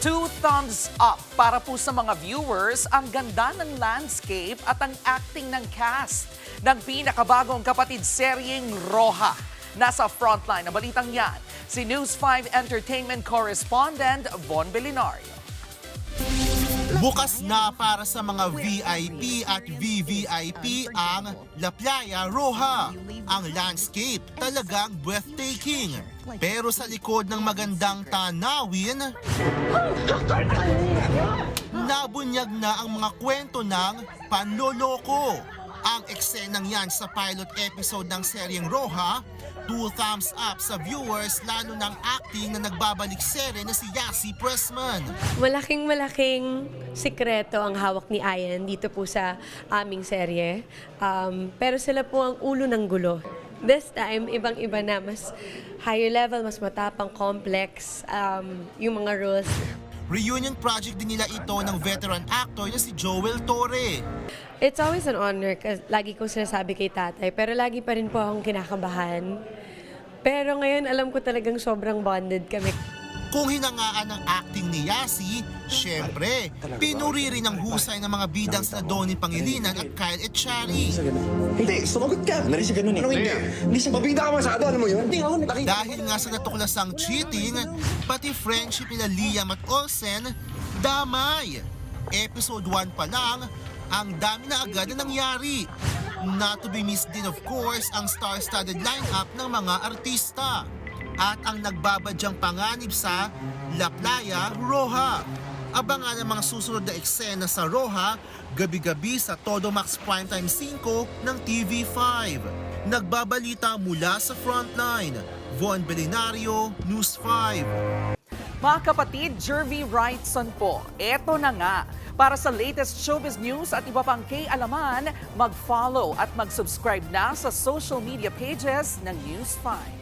Two thumbs up para po sa mga viewers ang ganda ng landscape at ang acting ng cast ng pinakabagong kapatid seryeng Roja. Nasa frontline na balitang yan, si News 5 Entertainment Correspondent Von Belinario. Bukas na para sa mga VIP at VVIP ang La Playa Roja. Ang landscape talagang breathtaking. Pero sa likod ng magandang tanawin, nabunyag na ang mga kwento ng panloloko. Ang eksenang yan sa pilot episode ng seryeng Roja, 2 thumbs up sa viewers lalo ng acting na nagbabalik serye na si Yasi Pressman. Malaking sikreto ang hawak ni Ian dito po sa aming serye. Pero sila po ang ulo ng gulo. This time, ibang-iba na. Mas higher level, mas matapang, complex yung mga rules. Reunion project din nila ito ng veteran actor na si Joel Torre. It's always an honor kasi lagi kong sinasabi kay tatay, pero lagi pa rin po akong kinakabahan. Pero ngayon, alam ko talagang sobrang bonded kami. Kung hinangaan ng acting ni Yasi, syempre, pinuri rin ang husay ng mga bidang sina Donnie Pangilinan at Kyle Echari. Hindi, sumagot ka. Hindi siya ganun eh. Anong hindi? Hindi siya mabida ka masyado, alam mo yun? Hindi ako nakita. Dahil nga sa natuklasang cheating, pati friendship nila Liam at Olsen, damay. Episode 1 pa lang, ang dami na agad na nangyari. Not to be missed din of course ang star-studded lineup ng mga artista. At ang nagbabadyang panganib sa La Playa Roja. Abangan ang mga susunod na eksena sa Roja, gabi-gabi sa Todo Max Primetime 5 ng TV5. Nagbabalita mula sa Frontline, Von Belinario, News 5. Mga kapatid, Jervy Wrightson po, eto na nga. Para sa latest showbiz news at iba pang kay-alaman, mag-follow at mag-subscribe na sa social media pages ng News 5.